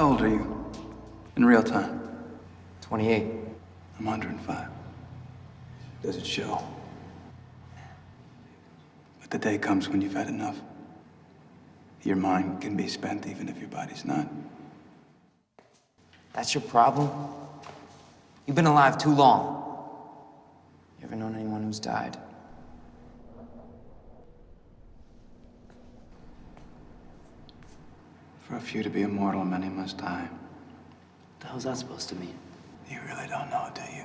How old are you? In real time? 28. I'm 105. Does it show? But the day comes when you've had enough. Your mind can be spent even if your body's not. That's your problem? You've been alive too long. You ever known anyone who's died? For a few to be immortal, many must die. What the hell's that supposed to mean? You really don't know, do you?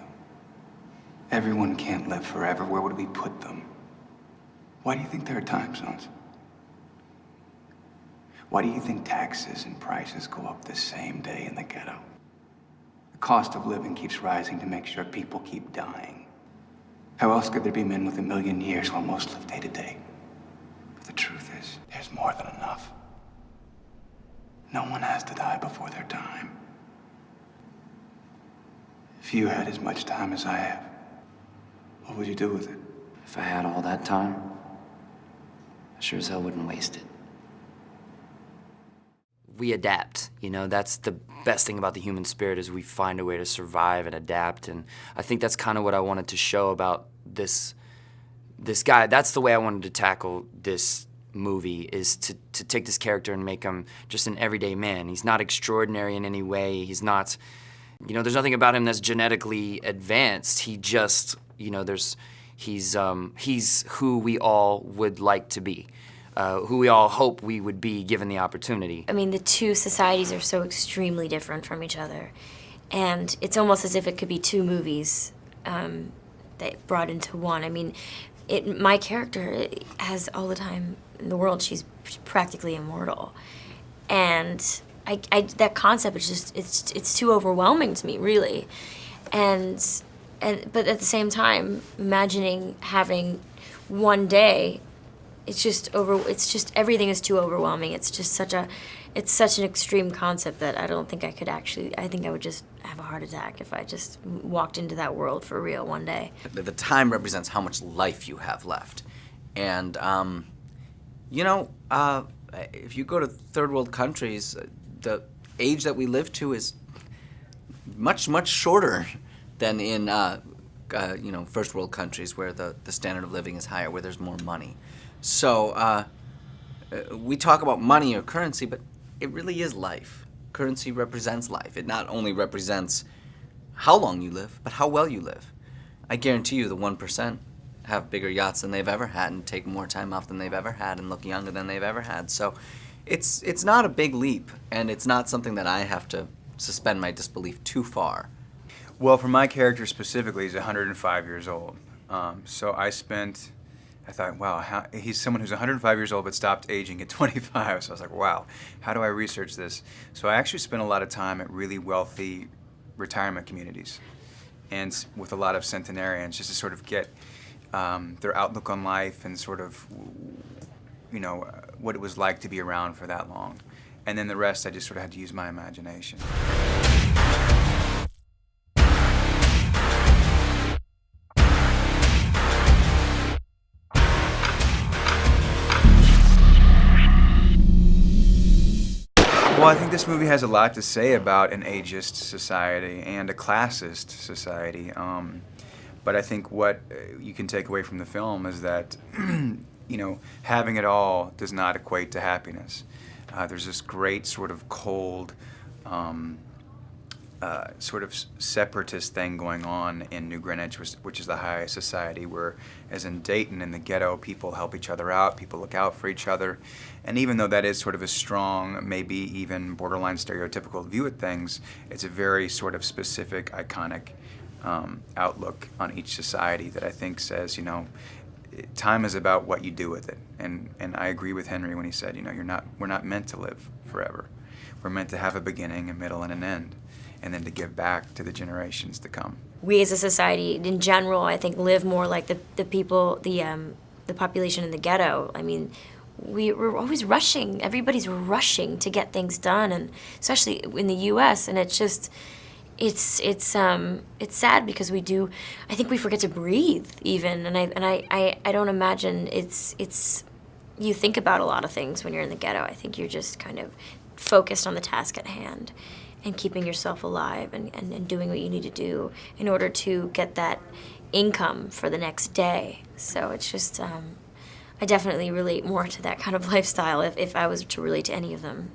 Everyone can't live forever. Where would we put them? Why do you think there are time zones? Why do you think taxes and prices go up the same day in the ghetto? The cost of living keeps rising to make sure people keep dying. How else could there be men with 1,000,000 years while most live day to day? But the truth is, there's more than enough. No one has to die before their time. If you had as much time as I have, what would you do with it? If I had all that time, I sure as hell wouldn't waste it. We adapt, you know, that's the best thing about the human spirit is we find a way to survive and adapt, and I think that's kind of what I wanted to show about this guy. That's the way I wanted to tackle this movie, is to take this character and make him just an everyday man. He's not extraordinary in any way. He's not, you know, there's nothing about him that's genetically advanced. He just, you know, he's who we all would like to be. Who we all hope we would be given the opportunity. I mean, the two societies are so extremely different from each other. And it's almost as if it could be two movies that brought into one. I mean, my character has all the time in the world. She's practically immortal. And that concept is just, it's too overwhelming to me, really. But at the same time, imagining having one day, it's just everything is too overwhelming. It's such an extreme concept that I don't think I could actually, I think I would just have a heart attack if I just walked into that world for real one day. The time represents how much life you have left. And, you know, if you go to third world countries, the age that we live to is much, much shorter than in, you know, first world countries where the standard of living is higher, where there's more money. So we talk about money or currency, but it really is life. Currency represents life. It not only represents how long you live, but how well you live. I guarantee you the 1% have bigger yachts than they've ever had and take more time off than they've ever had and look younger than they've ever had. So it's not a big leap, and it's not something that I have to suspend my disbelief too far. Well, for my character specifically, he's 105 years old. So I thought, wow, he's someone who's 105 years old but stopped aging at 25. So I was like, wow, how do I research this? So I actually spent a lot of time at really wealthy retirement communities and with a lot of centenarians just to sort of get their outlook on life and sort of, you know, what it was like to be around for that long. And then the rest, I just sort of had to use my imagination. Well, I think this movie has a lot to say about an ageist society and a classist society. But I think what you can take away from the film is that, you know, having it all does not equate to happiness. There's this great sort of cold, sort of separatist thing going on in New Greenwich, which is the high society, where, as in Dayton, in the ghetto, people help each other out, people look out for each other. And even though that is sort of a strong, maybe even borderline stereotypical view of things, it's a very sort of specific, iconic outlook on each society that I think says, you know, time is about what you do with it. And I agree with Henry when he said, you know, we're not meant to live forever. We're meant to have a beginning, a middle, and an end, and then to give back to the generations to come. We as a society, in general, I think, live more like the people, the population in the ghetto. I mean, we're always rushing. Everybody's rushing to get things done, and especially in the U.S. And it's just, it's sad because we do. I think we forget to breathe even, and I don't imagine it's. You think about a lot of things when you're in the ghetto. I think you're just kind of focused on the task at hand and keeping yourself alive and doing what you need to do in order to get that income for the next day. So it's just, I definitely relate more to that kind of lifestyle if I was to relate to any of them.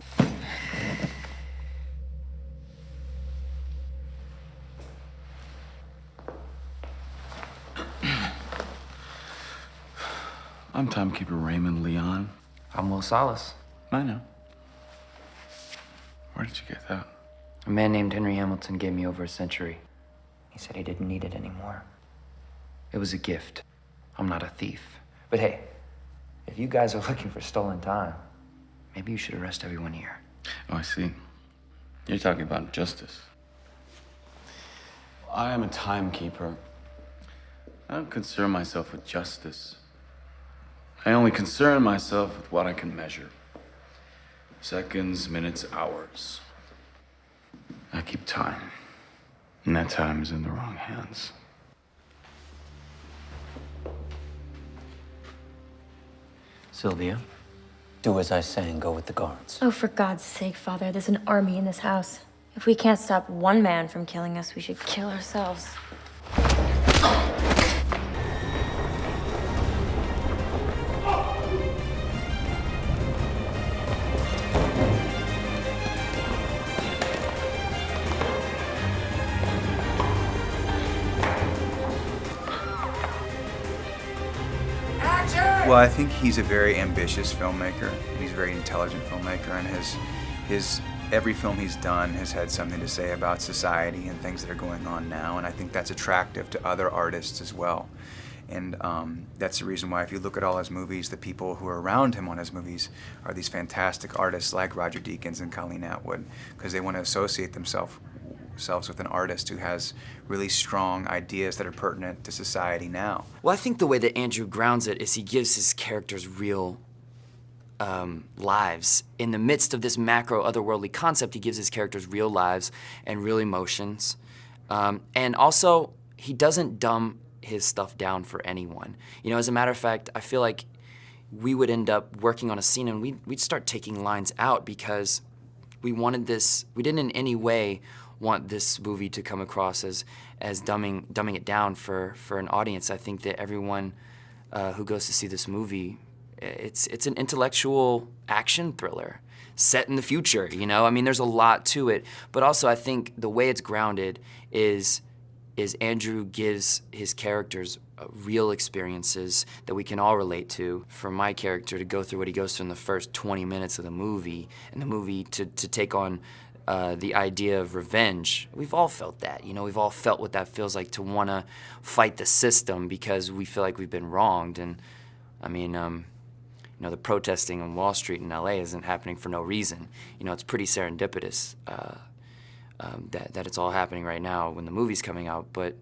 I'm timekeeper Raymond Leon. I'm Will Salas. I know. Where did you get that? A man named Henry Hamilton gave me over a century. He said he didn't need it anymore. It was a gift. I'm not a thief. But hey, if you guys are looking for stolen time, maybe you should arrest everyone here. Oh, I see. You're talking about justice. I am a timekeeper. I don't concern myself with justice. I only concern myself with what I can measure. Seconds, minutes, hours. I keep time. And that time is in the wrong hands. Sylvia, do as I say and go with the guards. Oh, for God's sake, Father, there's an army in this house. If we can't stop one man from killing us, we should kill ourselves. Well, I think he's a very ambitious filmmaker, and he's a very intelligent filmmaker, and his every film he's done has had something to say about society and things that are going on now, and I think that's attractive to other artists as well. And that's the reason why, if you look at all his movies, the people who are around him on his movies are these fantastic artists like Roger Deakins and Colleen Atwood, because they want to associate themselves with an artist who has really strong ideas that are pertinent to society now. Well, I think the way that Andrew grounds it is he gives his characters real lives. In the midst of this macro otherworldly concept, he gives his characters real lives and real emotions. And also, he doesn't dumb his stuff down for anyone. You know, as a matter of fact, I feel like we would end up working on a scene and we'd start taking lines out because we wanted this, we didn't in any way want this movie to come across as dumbing it down for an audience. I think that everyone who goes to see this movie, it's an intellectual action thriller set in the future, you know? I mean, there's a lot to it, but also I think the way it's grounded is Andrew gives his characters real experiences that we can all relate to. For my character to go through what he goes through in the first 20 minutes of the movie, and the movie to take on the idea of revenge, we've all felt that. You know, we've all felt what that feels like to want to fight the system because we feel like we've been wronged. And I mean, you know, the protesting on Wall Street in LA isn't happening for no reason. You know, it's pretty serendipitous that it's all happening right now when the movie's coming out. But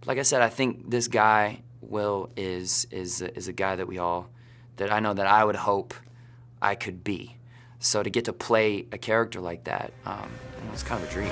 like I said, I think this guy, Will, is a guy that I know that I would hope I could be. So to get to play a character like that, it's kind of a dream.